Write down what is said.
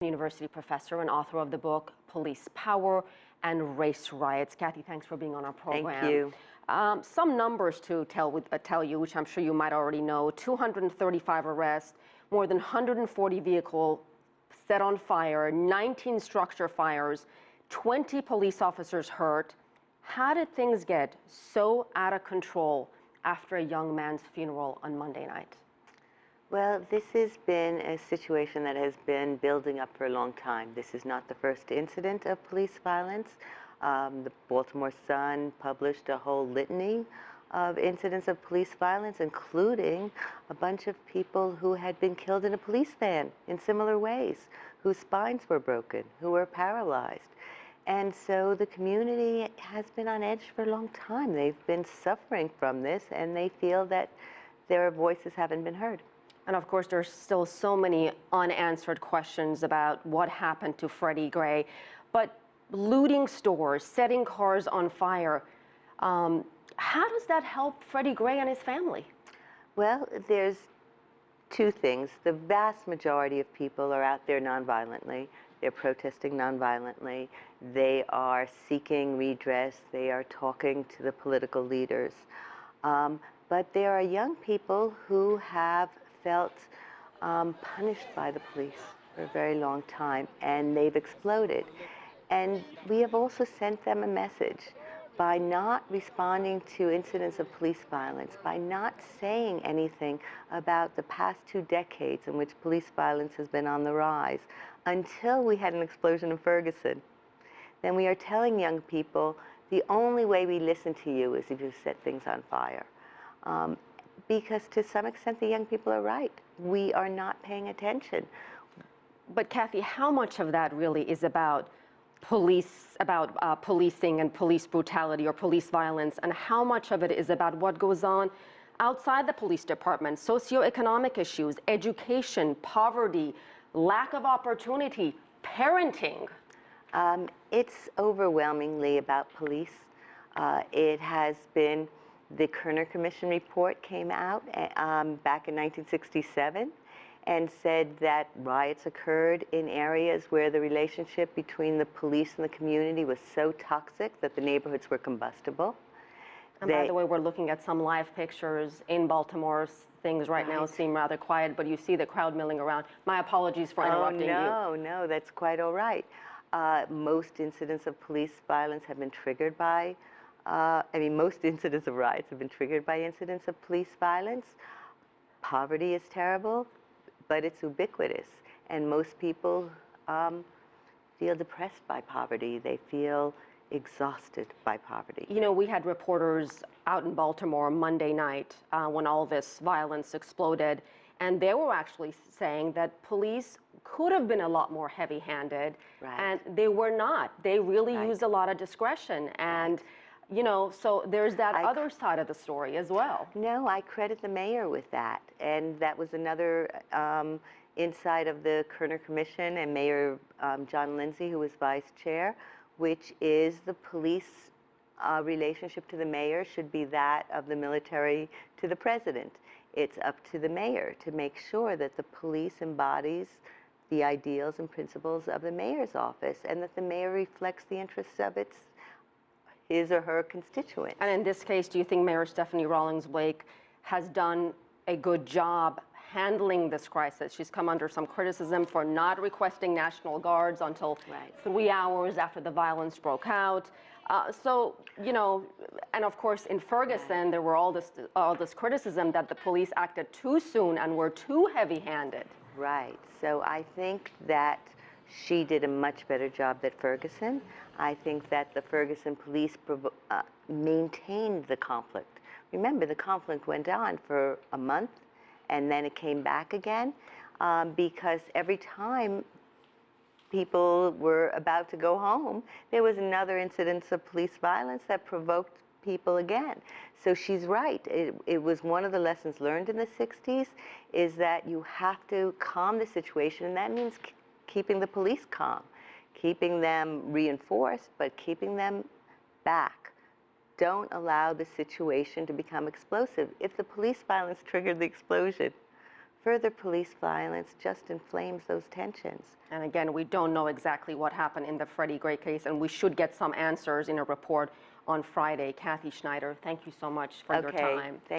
University professor and author of the book Police Power and Race Riots. Cathy, thanks for being on our program. Thank you. Some numbers to tell you, which I'm sure you might already know. 235 arrests, more than 140 vehicles set on fire, 19 structure fires, 20 police officers hurt. How did things get so out of control after a young man's funeral on Monday night? Well, this has been a situation that has been building up for a long time. This is not the first incident of police violence. The Baltimore Sun published a whole litany of incidents of police violence, including a bunch of people who had been killed in a police van in similar ways, whose spines were broken, who were paralyzed. And so the community has been on edge for a long time. They've been suffering from this, and they feel that their voices haven't been heard. And of course, there's still so many unanswered questions about what happened to Freddie Gray. But looting stores, setting cars on fire, how does that help Freddie Gray and his family? Well, there's two things. The vast majority of people are out there nonviolently. They're protesting nonviolently. They are seeking redress. They are talking to the political leaders. But there are young people who have felt punished by the police for a very long time, and they've exploded. And we have also sent them a message by not responding to incidents of police violence, by not saying anything about the past 2 decades in which police violence has been on the rise, until we had an explosion in Ferguson. Then we are telling young people, the only way we listen to you is if you set things on fire. Because to some extent, the young people are right. We are not paying attention. But Cathy, how much of that really is about policing and police brutality or police violence, and how much of it is about what goes on outside the police department, socioeconomic issues, education, poverty, lack of opportunity, parenting? It's overwhelmingly about police. It has been. The Kerner Commission report came out back in 1967 and said that riots occurred in areas where the relationship between the police and the community was so toxic that the neighborhoods were combustible. And by the way, we're looking at some live pictures in Baltimore. Things right now seem rather quiet, but you see the crowd milling around. My apologies for interrupting you. No, that's quite all right. Most incidents of police violence have been triggered by most incidents of riots have been triggered by incidents of police violence. Poverty is terrible, but it's ubiquitous. And most people feel depressed by poverty. They feel exhausted by poverty. You know, we had reporters out in Baltimore Monday night when all this violence exploded, and they were actually saying that police could have been a lot more heavy-handed, and they were not. They really used a lot of discretion. And you know, so there's that other side of the story as well. No, I credit the mayor with that. And that was another insight of the Kerner Commission and Mayor John Lindsay, who was vice chair, which is the police relationship to the mayor should be that of the military to the president. It's up to the mayor to make sure that the police embodies the ideals and principles of the mayor's office, and that the mayor reflects the interests of his or her constituents. And in this case, do you think Mayor Stephanie Rawlings-Blake has done a good job handling this crisis? She's come under some criticism for not requesting National Guards until 3 hours after the violence broke out. So, you know, and of course in Ferguson, there were all this criticism that the police acted too soon and were too heavy-handed. Right. So I think that she did a much better job than Ferguson. I think that the Ferguson police maintained the conflict. Remember, the conflict went on for a month, and then it came back again, because every time people were about to go home, there was another incident of police violence that provoked people again. So she's right. It was one of the lessons learned in the 60s, is that you have to calm the situation, and that means keeping the police calm, keeping them reinforced, but keeping them back. Don't allow the situation to become explosive. If the police violence triggered the explosion, further police violence just inflames those tensions. And again, we don't know exactly what happened in the Freddie Gray case, and we should get some answers in a report on Friday. Cathy Schneider, thank you so much for your time.